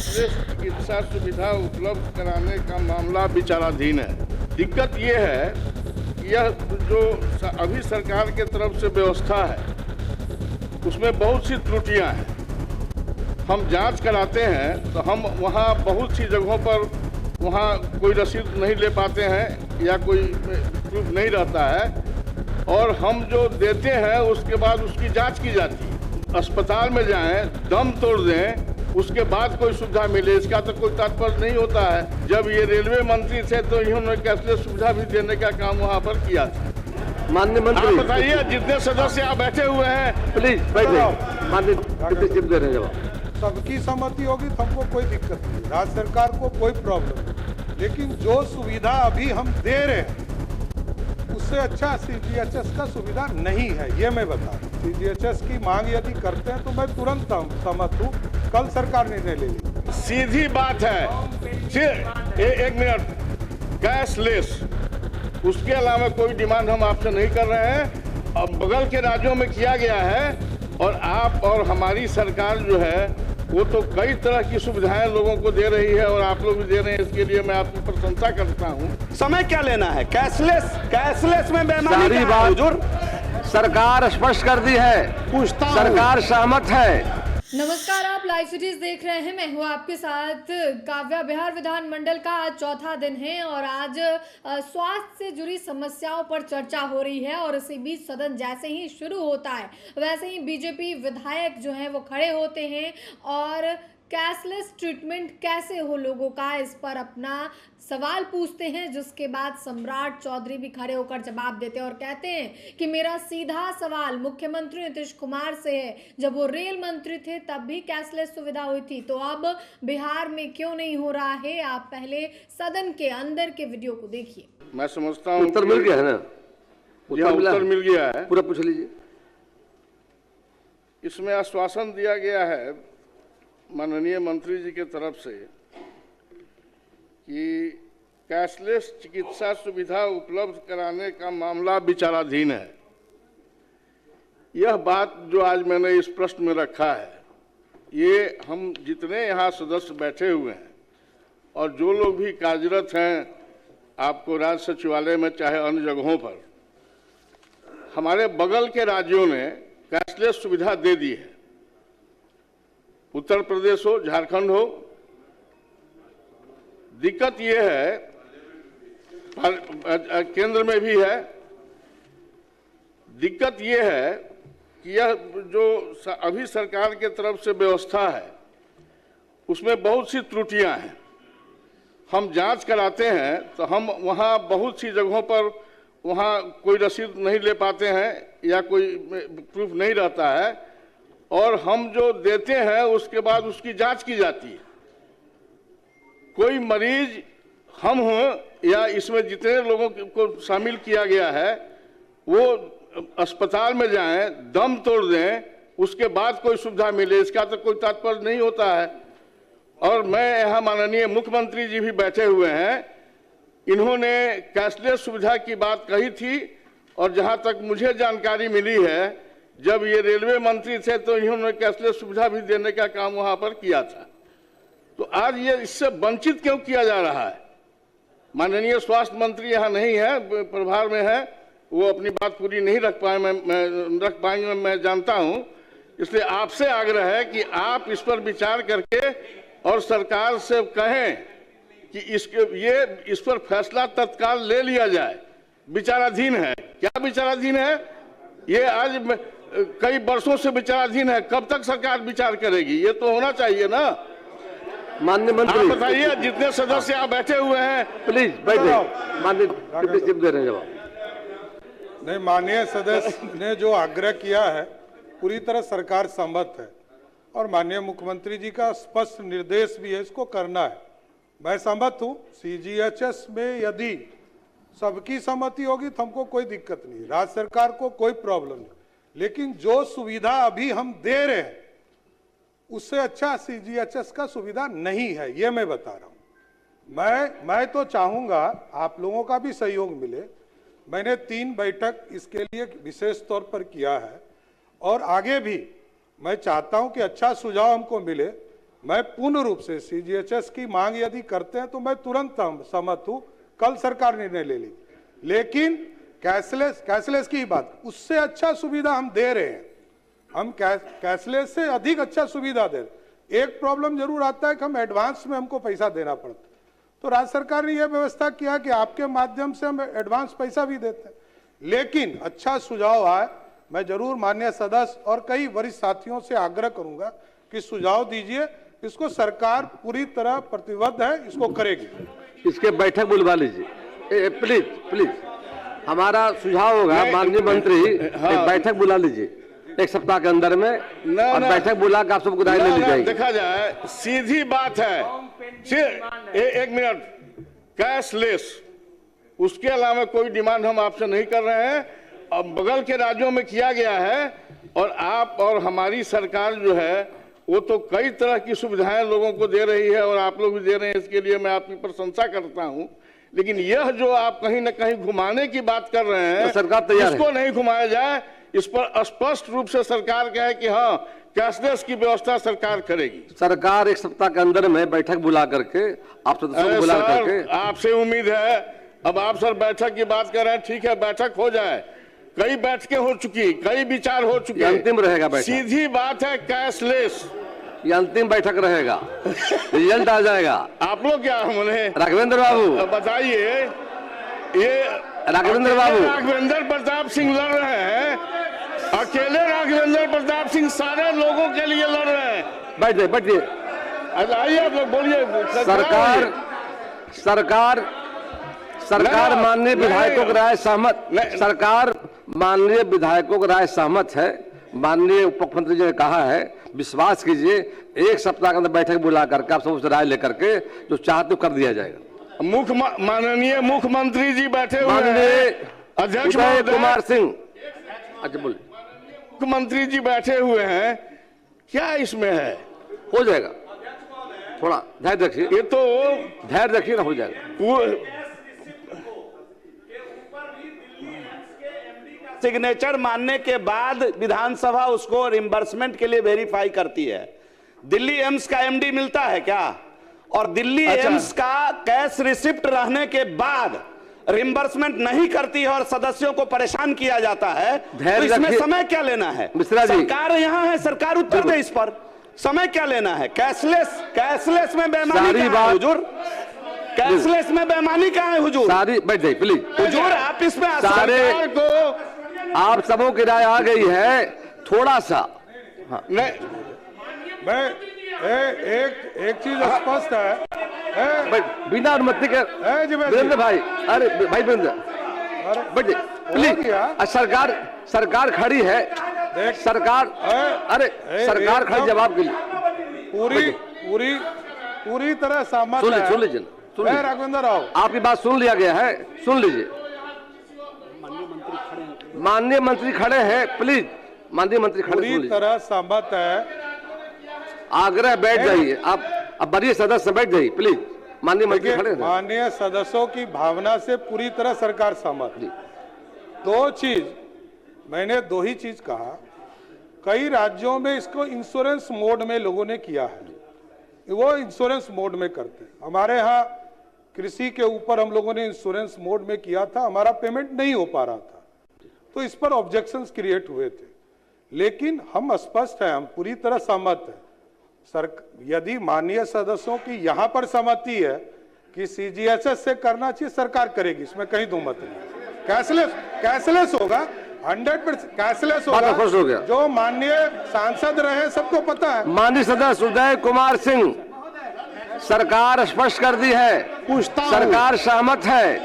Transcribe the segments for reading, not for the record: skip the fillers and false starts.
Cashless चिकित्सा सुविधा उपलब्ध कराने का मामला विचाराधीन है। दिक्कत ये है कि यह जो अभी सरकार के तरफ से व्यवस्था है उसमें बहुत सी त्रुटियां हैं। हम जांच कराते हैं तो हम वहाँ बहुत सी जगहों पर वहाँ कोई रसीद नहीं ले पाते हैं या कोई प्रूफ नहीं रहता है, और हम जो देते हैं उसके बाद उसकी जांच की जाती है। अस्पताल में जाएं, दम तोड़ दें, उसके बाद कोई सुविधा मिले, इसका तो कोई तात्पर्य नहीं होता है। जब ये रेलवे मंत्री थे तो इन्होंने कैशलेस सुविधा भी देने का काम वहाँ पर किया था। माननीय मंत्री, आप बताइए, जितने सदस्य आप बैठे हुए हैं, प्लीज बैठिए। माननीय डिप्टी दे रहे हैं जवाब। सबकी सहमति होगी तो हमको कोई दिक्कत नहीं, राज्य सरकार को कोई प्रॉब्लम नहीं, लेकिन जो सुविधा अभी हम दे रहे हैं उससे अच्छा सीजीएचएस का सुविधा नहीं है, ये मैं बता रहा हूँ। सीजीएचएस की मांग यदि करते हैं तो मैं तुरंत सहमत हूँ, कल सरकार निर्णय ले लेगी। सीधी बात है। एक मिनट, कैशलेस, उसके अलावा कोई डिमांड हम आपसे नहीं कर रहे हैं। अब बगल के राज्यों में किया गया है और आप और हमारी सरकार जो है वो तो कई तरह की सुविधाएं लोगों को दे रही है और आप लोग भी दे रहे हैं। इसके लिए मैं आपकी प्रशंसा करता हूं। समय क्या लेना है? कैशलेस में बेईमानी सारी क्या है, हुजूर? सरकार स्पष्ट कर दी है, सरकार सहमत है। नमस्कार, आप लाइव सिटीज देख रहे हैं। मैं हूँ आपके साथ काव्या। बिहार विधानमंडल का आज चौथा दिन है और आज स्वास्थ्य से जुड़ी समस्याओं पर चर्चा हो रही है, और इसी बीच सदन जैसे ही शुरू होता है वैसे ही बीजेपी विधायक जो हैं वो खड़े होते हैं और कैशलेस ट्रीटमेंट कैसे हो लोगों का, इस पर अपना सवाल पूछते हैं, जिसके बाद सम्राट चौधरी भी खड़े होकर जवाब देते हैं और कहते हैं कि मेरा सीधा सवाल मुख्यमंत्री नीतीश कुमार से है। जब वो रेल मंत्री थे तब भी कैशलेस सुविधा हुई थी, तो अब बिहार में क्यों नहीं हो रहा है? आप पहले सदन के अंदर के वीडियो को देखिए। मैं समझता हूँ उत्तर मिल गया है ना? उत्तर मिल गया है, पूरा पूछ लीजिए। इसमें आश्वासन दिया गया है माननीय मंत्री जी के तरफ से कि कैशलेस चिकित्सा सुविधा उपलब्ध कराने का मामला विचाराधीन है। यह बात जो आज मैंने इस प्रश्न में रखा है, ये हम जितने यहाँ सदस्य बैठे हुए हैं और जो लोग भी कार्यरत हैं आपको राज्य सचिवालय में चाहे अन्य जगहों पर, हमारे बगल के राज्यों ने कैशलेस सुविधा दे दी है। उत्तर प्रदेश हो, झारखंड हो। दिक्कत ये है, केंद्र में भी है। दिक्कत ये है कि यह जो अभी सरकार के तरफ से व्यवस्था है उसमें बहुत सी त्रुटियां हैं। हम जांच कराते हैं तो हम वहाँ बहुत सी जगहों पर वहाँ कोई रसीद नहीं ले पाते हैं या कोई प्रूफ नहीं रहता है, और हम जो देते हैं उसके बाद उसकी जांच की जाती है। कोई मरीज हम हों या इसमें जितने लोगों को शामिल किया गया है वो अस्पताल में जाएं, दम तोड़ दें, उसके बाद कोई सुविधा मिले, इसका तो कोई तात्पर्य नहीं होता है। और मैं यहाँ माननीय मुख्यमंत्री जी भी बैठे हुए हैं, इन्होंने कैशलेस सुविधा की बात कही थी, और जहाँ तक मुझे जानकारी मिली है जब ये रेलवे मंत्री थे तो इन्होंने कैशलेस सुविधा भी देने का काम वहाँ पर किया था। तो आज ये इससे वंचित क्यों किया जा रहा है? माननीय स्वास्थ्य मंत्री यहाँ नहीं है, प्रभार में है, वो अपनी बात पूरी नहीं रख पाएंगे, मैं जानता हूँ। इसलिए आपसे आग्रह है कि आप इस पर विचार करके और सरकार से कहें कि इस पर फैसला तत्काल ले लिया जाए। विचाराधीन है। क्या विचाराधीन है? ये आज कई वर्षों से विचाराधीन है। कब तक सरकार विचार करेगी? ये तो होना चाहिए ना। माननीय मंत्री, आप बताइए, जितने सदस्य आप बैठे हुए हैं, प्लीज बैठिए। माननीय डिप्टी दे रहे हैं जवाब। नहीं, माननीय सदस्य ने जो आग्रह किया है पूरी तरह सरकार सहमत है, और माननीय मुख्यमंत्री जी का स्पष्ट निर्देश भी है, इसको करना है। मैं सहमत हूँ। सीजीएचएस में यदि सबकी सहमति होगी तो हमको कोई दिक्कत नहीं, राज्य सरकार को कोई प्रॉब्लम नहीं, लेकिन जो सुविधा अभी हम दे रहे हैं उससे अच्छा सीजीएचएस का सुविधा नहीं है, ये मैं बता रहा हूं। मैं तो चाहूंगा आप लोगों का भी सहयोग मिले। मैंने 3 बैठक इसके लिए विशेष तौर पर किया है, और आगे भी मैं चाहता हूं कि अच्छा सुझाव हमको मिले मैं पूर्ण रूप से सीजीएचएस की मांग यदि करते हैं तो मैं तुरंत सहमत हूं, कल सरकार निर्णय ले लेगी। लेकिन कैशलेस की बात, उससे अच्छा सुविधा हम दे रहे हैं, हम कैशलेस से अधिक अच्छा सुविधा दे रहे हैं। एक प्रॉब्लम जरूर आता है कि हम एडवांस में हमको पैसा देना पड़ता है, तो राज्य सरकार ने यह व्यवस्था किया कि आपके माध्यम से हम एडवांस पैसा भी देते हैं। लेकिन अच्छा सुझाव आए, मैं जरूर माननीय सदस्य और कई वरिष्ठ साथियों से आग्रह करूंगा कि सुझाव दीजिए, इसको सरकार पूरी तरह प्रतिबद्ध है, इसको करेगी। इसके बैठक बुलवा लीजिए प्लीज प्लीज, हमारा सुझाव होगा माननीय मंत्री, एक बैठक बुला लीजिए 1 सप्ताह के अंदर में, और बैठक बुला कर आप सबको राय ले ली जाएगी। देखा जाए, सीधी बात है, एक मिनट, कैशलेस, उसके अलावा कोई डिमांड हम आपसे नहीं कर रहे हैं। अब बगल के राज्यों में किया गया है, और आप और हमारी सरकार जो है वो तो कई तरह की सुविधाएं लोगों को दे रही है, और आप लोग भी दे रहे हैं, इसके लिए मैं आपकी प्रशंसा करता हूं। लेकिन यह जो आप कहीं न कहीं घुमाने की बात कर रहे हैं, तो सरकार तैयार है, इसको नहीं घुमाया जाए। इस पर स्पष्ट रूप से सरकार कहे कि हाँ, कैशलेस की व्यवस्था सरकार करेगी। सरकार 1 सप्ताह के अंदर में बैठक बुला करके आप सदस्यों को बुला करके, आपसे उम्मीद है, अब आप सर बैठक की बात कर रहे हैं, ठीक है, बैठक हो जाए। कई बैठकें हो चुकी, कई विचार हो चुके, अंतिम रहेगा बैठक। सीधी बात है, कैशलेस ये अंतिम बैठक रहेगा, रिजल्ट आ जाएगा। आप लोग क्या, उन्हें राघवेंद्र बाबू बताइए, ये राघवेंद्र बाबू, राघवेंद्र प्रताप सिंह लड़ रहे हैं, अकेले राघवेंद्र प्रताप सिंह सारे लोगों के लिए लड़ रहे हैं। बैठिए बैठिए, आइए आप लोग बोलिए। सरकार माननीय विधायकों की राय सहमत, सरकार माननीय विधायकों की राय सहमत है। माननीय उप मुख्यमंत्री जी ने कहा है, विश्वास कीजिए 1 सप्ताह के अंदर बैठक बुला करके आप सबसे राय लेकर के जो चाहते कर दिया जाएगा। माननीय मुख्यमंत्री जी बैठे हुए माननीय अध्यक्ष कुमार सिंह, अच्छा बोलिए, मुख्यमंत्री जी बैठे हुए हैं, क्या इसमें है? हो जाएगा, थोड़ा धैर्य रखिए, ये तो धैर्य रखिए ना, हो जाएगा। सिग्नेचर मानने के बाद विधानसभा उसको रिम्बर्समेंट के लिए वेरीफाई करती है। दिल्ली एम्स का एमडी मिलता है क्या? और दिल्ली एम्स का कैश रिसिप्ट रहने के बाद रिम्बर्समेंट नहीं करती है और सदस्यों को परेशान किया जाता है, तो इसमें समय क्या लेना है? सरकार यहाँ है, सरकार उत्तर दे इस पर, समय क्या लेना है? कैशलेस में बेईमानी कहाँ है हुजूर? कैशलेस में बेईमानी कहाँ है हुजूर? सारी बैठ जाइए प्लीज हुजूर, आप इसमें सरकार को, आप सबों की राय आ गई है, थोड़ा सा नहीं, मैं एक चीज स्पष्ट है, बिना अनुमति के वीरेंद्र भाई, अरे भाई वीरेंद्र प्लीज, सरकार खड़ी है, सरकार, अरे सरकार खड़ी जवाब के लिए पूरी तरह सहमत है। सुन लीजिए राघवेंद्र राव, आपकी बात सुन लिया गया है, सुन लीजिए। माननीय मंत्री खड़े हैं, प्लीज माननीय मंत्री खड़े, पूरी तरह सहमत है। आग्रह, बैठ जाइए आप, अब वरीय सदस्य बैठ जाइए प्लीज, माननीय मंत्री खड़े हैं। माननीय सदस्यों की भावना से पूरी तरह सरकार सहमत है। मैंने दो ही चीज कहा, कई राज्यों में इसको इंश्योरेंस मोड में लोगों ने किया है, वो इंश्योरेंस मोड में करते हैं। हमारे यहाँ कृषि के ऊपर हम लोगों ने इंश्योरेंस मोड में किया था, हमारा पेमेंट नहीं हो पा रहा था, तो इस पर ऑब्जेक्शंस क्रिएट हुए थे। लेकिन हम स्पष्ट हैं, हम पूरी तरह सहमत हैं। यदि माननीय सदस्यों की यहाँ पर सहमति है कि सीजीएचएस से करना चाहिए, सरकार करेगी, इसमें कहीं दो मत नहीं। कैशलेस होगा, 100% कैशलेस होगा, हो गया। जो माननीय सांसद रहे सबको पता है। माननीय सदस्य उदय कुमार सिंह, सरकार स्पष्ट कर दी है, सरकार सहमत है,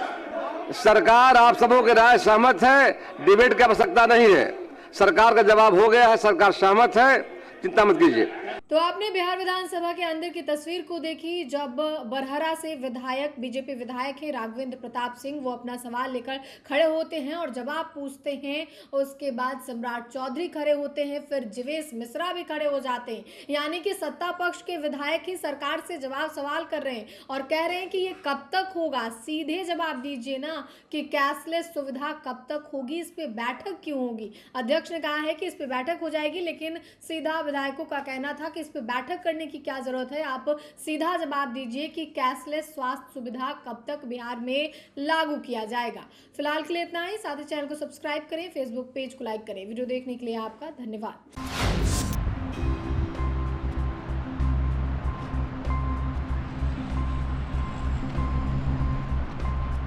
सरकार आप सबों की राय सहमत है, डिबेट की आवश्यकता नहीं है, सरकार का जवाब हो गया है, सरकार सहमत है, चिंता मत कीजिए। तो आपने बिहार विधानसभा के अंदर की तस्वीर को देखी, जब बरहरा से विधायक, बीजेपी विधायक हैं राघवेंद्र प्रताप सिंह, वो अपना सवाल लेकर खड़े होते हैं और जवाब पूछते हैं। उसके बाद सम्राट चौधरी खड़े होते हैं, फिर जीवेश मिश्रा भी खड़े हो जाते हैं। यानी कि सत्ता पक्ष के विधायक ही सरकार से जवाब सवाल कर रहे हैं और कह रहे हैं कि ये कब तक होगा, सीधे जवाब दीजिए ना कि कैशलेस सुविधा कब तक होगी, इस पे बैठक क्यों होगी। अध्यक्ष ने कहा है कि इस पे बैठक हो जाएगी, लेकिन सीधा विधायकों का कहना था कि इस पर बैठक करने की क्या जरूरत है। आप सीधा जवाब दीजिए कि कैशलेस स्वास्थ्य सुविधा कब तक बिहार में लागू किया जाएगा। फिलहाल के लिए इतना ही। साथ ही चैनल को सब्सक्राइब करें, फेसबुक पेज को लाइक करें। वीडियो देखने के लिए आपका धन्यवाद।